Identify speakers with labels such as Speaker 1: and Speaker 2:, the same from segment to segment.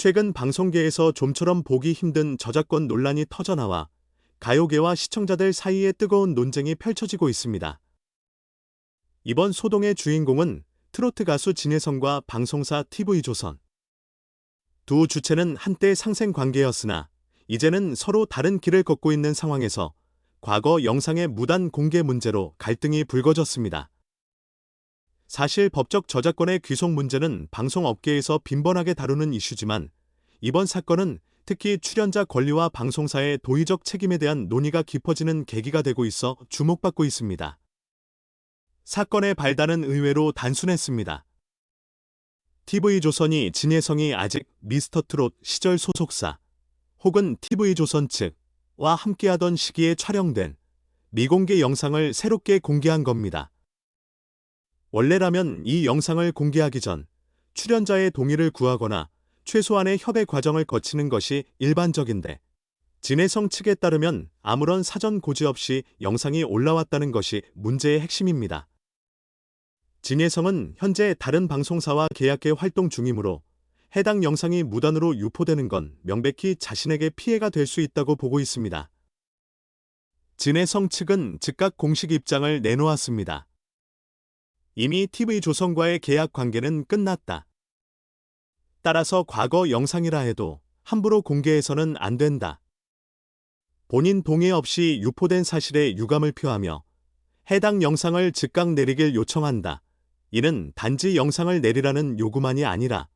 Speaker 1: 최근 방송계에서 좀처럼 보기 힘든 저작권 논란이 터져나와 가요계와 시청자들 사이에 뜨거운 논쟁이 펼쳐지고 있습니다. 이번 소동의 주인공은 트로트 가수 진혜성과 방송사 TV조선. 두 주체는 한때 상생 관계였으나 이제는 서로 다른 길을 걷고 있는 상황에서 과거 영상의 무단 공개 문제로 갈등이 불거졌습니다. 사실 법적 저작권의 귀속 문제는 방송업계에서 빈번하게 다루는 이슈지만 이번 사건은 특히 출연자 권리와 방송사의 도의적 책임에 대한 논의가 깊어지는 계기가 되고 있어 주목받고 있습니다. 사건의 발단은 의외로 단순했습니다. TV조선이 진혜성이 아직 미스터트롯 시절 소속사 혹은 TV조선 측과 함께하던 시기에 촬영된 미공개 영상을 새롭게 공개한 겁니다. 원래라면 이 영상을 공개하기 전 출연자의 동의를 구하거나 최소한의 협의 과정을 거치는 것이 일반적인데 진혜성 측에 따르면 아무런 사전 고지 없이 영상이 올라왔다는 것이 문제의 핵심입니다. 진혜성은 현재 다른 방송사와 계약해 활동 중이므로 해당 영상이 무단으로 유포되는 건 명백히 자신에게 피해가 될 수 있다고 보고 있습니다. 진혜성 측은 즉각 공식 입장을 내놓았습니다. 이미 TV조선과의 계약 관계는 끝났다. 따라서 과거 영상이라 해도 함부로 공개해서는 안 된다. 본인 동의 없이 유포된 사실에 유감을 표하며 해당 영상을 즉각 내리길 요청한다. 이는 단지 영상을 내리라는 요구만이 아니라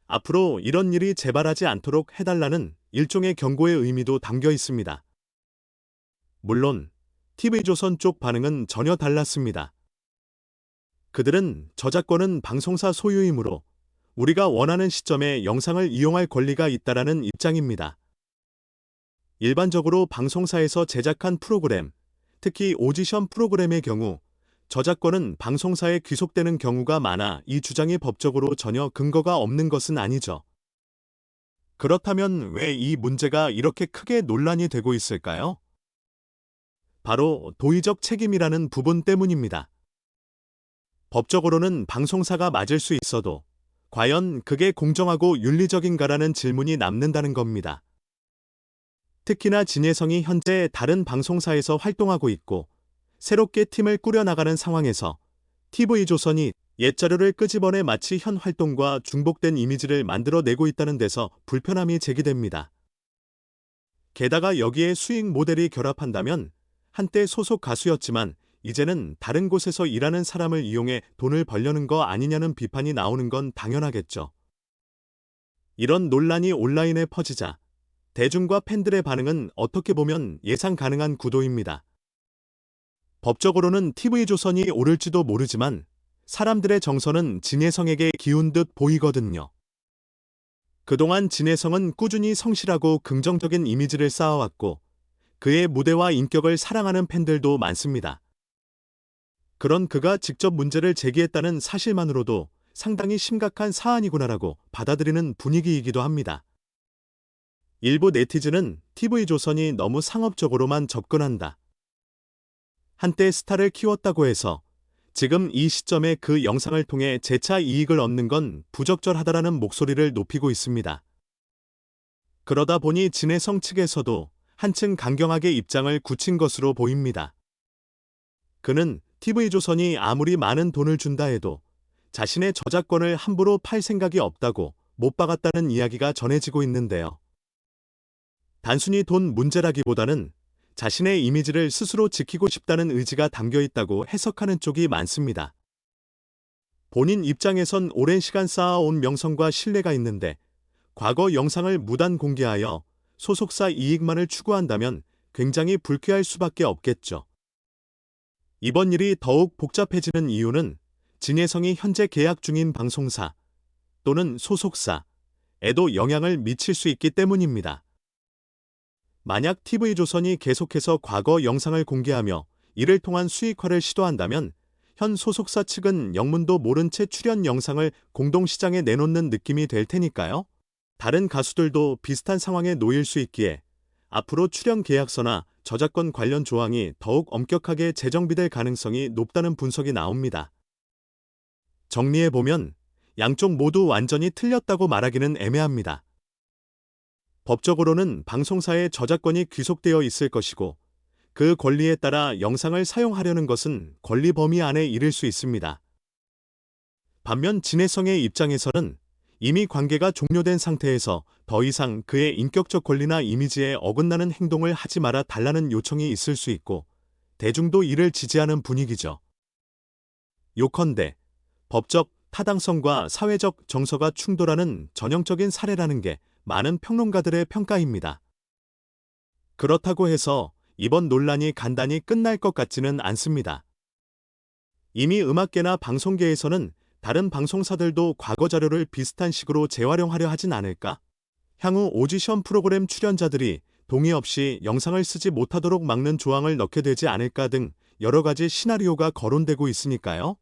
Speaker 1: 앞으로 이런 일이 재발하지 않도록 해달라는 일종의 경고의 의미도 담겨 있습니다. 물론 TV조선 쪽 반응은 전혀 달랐습니다. 그들은 저작권은 방송사 소유이므로 우리가 원하는 시점에 영상을 이용할 권리가 있다라는 입장입니다. 일반적으로 방송사에서 제작한 프로그램, 특히 오디션 프로그램의 경우 저작권은 방송사에 귀속되는 경우가 많아 이 주장이 법적으로 전혀 근거가 없는 것은 아니죠. 그렇다면 왜 이 문제가 이렇게 크게 논란이 되고 있을까요? 바로 도의적 책임이라는 부분 때문입니다. 법적으로는 방송사가 맞을 수 있어도 과연 그게 공정하고 윤리적인가라는 질문이 남는다는 겁니다. 특히나 진혜성이 현재 다른 방송사에서 활동하고 있고 새롭게 팀을 꾸려나가는 상황에서 TV조선이 옛 자료를 끄집어내 마치 현 활동과 중복된 이미지를 만들어내고 있다는 데서 불편함이 제기됩니다. 게다가 여기에 수익 모델이 결합한다면 한때 소속 가수였지만 이제는 다른 곳에서 일하는 사람을 이용해 돈을 벌려는 거 아니냐는 비판이 나오는 건 당연하겠죠. 이런 논란이 온라인에 퍼지자 대중과 팬들의 반응은 어떻게 보면 예상 가능한 구도입니다. 법적으로는 TV조선이 옳을지도 모르지만 사람들의 정서는 진혜성에게 기운 듯 보이거든요. 그동안 진혜성은 꾸준히 성실하고 긍정적인 이미지를 쌓아왔고 그의 무대와 인격을 사랑하는 팬들도 많습니다. 그런 그가 직접 문제를 제기했다는 사실만으로도 상당히 심각한 사안이구나라고 받아들이는 분위기이기도 합니다. 일부 네티즌은 TV조선이 너무 상업적으로만 접근한다. 한때 스타를 키웠다고 해서 지금 이 시점에 그 영상을 통해 재차 이익을 얻는 건 부적절하다라는 목소리를 높이고 있습니다. 그러다 보니 진혜성 측에서도 한층 강경하게 입장을 굳힌 것으로 보입니다. 그는 TV조선이 아무리 많은 돈을 준다 해도 자신의 저작권을 함부로 팔 생각이 없다고 못 박았다는 이야기가 전해지고 있는데요. 단순히 돈 문제라기보다는 자신의 이미지를 스스로 지키고 싶다는 의지가 담겨 있다고 해석하는 쪽이 많습니다. 본인 입장에선 오랜 시간 쌓아온 명성과 신뢰가 있는데 과거 영상을 무단 공개하여 소속사 이익만을 추구한다면 굉장히 불쾌할 수밖에 없겠죠. 이번 일이 더욱 복잡해지는 이유는 진혜성이 현재 계약 중인 방송사 또는 소속사에도 영향을 미칠 수 있기 때문입니다. 만약 TV조선이 계속해서 과거 영상을 공개하며 이를 통한 수익화를 시도한다면 현 소속사 측은 영문도 모른 채 출연 영상을 공동시장에 내놓는 느낌이 될 테니까요. 다른 가수들도 비슷한 상황에 놓일 수 있기에 앞으로 출연 계약서나 저작권 관련 조항이 더욱 엄격하게 재정비될 가능성이 높다는 분석이 나옵니다. 정리해보면 양쪽 모두 완전히 틀렸다고 말하기는 애매합니다. 법적으로는 방송사의 저작권이 귀속되어 있을 것이고 그 권리에 따라 영상을 사용하려는 것은 권리 범위 안에 이를 수 있습니다. 반면 진해성의 입장에서는 이미 관계가 종료된 상태에서 더 이상 그의 인격적 권리나 이미지에 어긋나는 행동을 하지 말아 달라는 요청이 있을 수 있고 대중도 이를 지지하는 분위기죠. 요컨대 법적 타당성과 사회적 정서가 충돌하는 전형적인 사례라는 게 많은 평론가들의 평가입니다. 그렇다고 해서 이번 논란이 간단히 끝날 것 같지는 않습니다. 이미 음악계나 방송계에서는 다른 방송사들도 과거 자료를 비슷한 식으로 재활용하려 하진 않을까? 향후 오디션 프로그램 출연자들이 동의 없이 영상을 쓰지 못하도록 막는 조항을 넣게 되지 않을까 등 여러 가지 시나리오가 거론되고 있으니까요.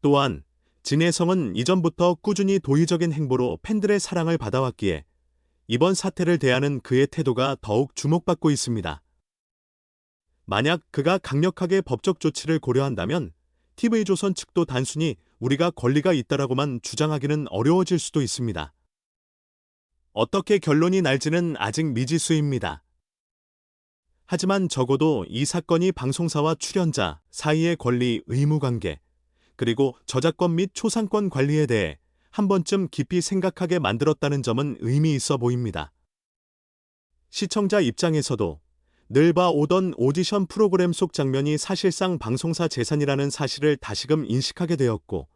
Speaker 1: 또한 진해성은 이전부터 꾸준히 도의적인 행보로 팬들의 사랑을 받아왔기에 이번 사태를 대하는 그의 태도가 더욱 주목받고 있습니다. 만약 그가 강력하게 법적 조치를 고려한다면 TV조선 측도 단순히 우리가 권리가 있다라고만 주장하기는 어려워질 수도 있습니다. 어떻게 결론이 날지는 아직 미지수입니다. 하지만 적어도 이 사건이 방송사와 출연자 사이의 권리 의무 관계, 그리고 저작권 및 초상권 관리에 대해 한 번쯤 깊이 생각하게 만들었다는 점은 의미 있어 보입니다. 시청자 입장에서도 늘 봐오던 오디션 프로그램 속 장면이 사실상 방송사 재산이라는 사실을 다시금 인식하게 되었고,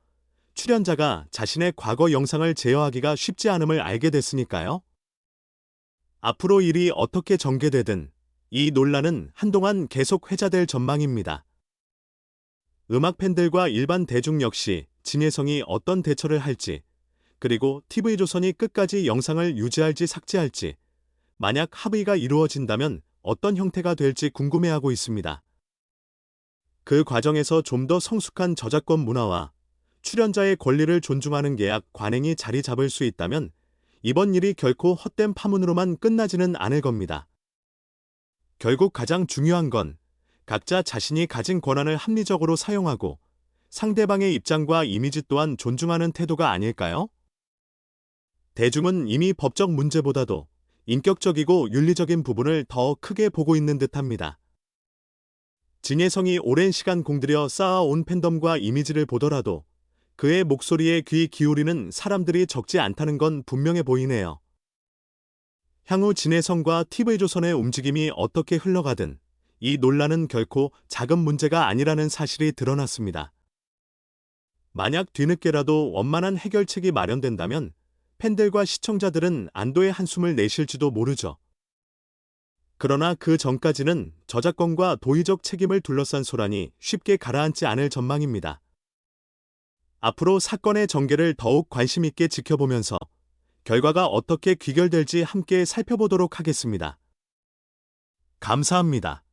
Speaker 1: 출연자가 자신의 과거 영상을 제어하기가 쉽지 않음을 알게 됐으니까요. 앞으로 일이 어떻게 전개되든 이 논란은 한동안 계속 회자될 전망입니다. 음악 팬들과 일반 대중 역시 진해성이 어떤 대처를 할지, 그리고 TV조선이 끝까지 영상을 유지할지 삭제할지, 만약 합의가 이루어진다면 어떤 형태가 될지 궁금해하고 있습니다. 그 과정에서 좀 더 성숙한 저작권 문화와 출연자의 권리를 존중하는 계약 관행이 자리 잡을 수 있다면 이번 일이 결코 헛된 파문으로만 끝나지는 않을 겁니다. 결국 가장 중요한 건 각자 자신이 가진 권한을 합리적으로 사용하고 상대방의 입장과 이미지 또한 존중하는 태도가 아닐까요? 대중은 이미 법적 문제보다도 인격적이고 윤리적인 부분을 더 크게 보고 있는 듯합니다. 진해성이 오랜 시간 공들여 쌓아온 팬덤과 이미지를 보더라도 그의 목소리에 귀 기울이는 사람들이 적지 않다는 건 분명해 보이네요. 향후 진해성과 TV조선의 움직임이 어떻게 흘러가든 이 논란은 결코 작은 문제가 아니라는 사실이 드러났습니다. 만약 뒤늦게라도 원만한 해결책이 마련된다면 팬들과 시청자들은 안도의 한숨을 내쉴지도 모르죠. 그러나 그 전까지는 저작권과 도의적 책임을 둘러싼 소란이 쉽게 가라앉지 않을 전망입니다. 앞으로 사건의 전개를 더욱 관심 있게 지켜보면서 결과가 어떻게 귀결될지 함께 살펴보도록 하겠습니다. 감사합니다.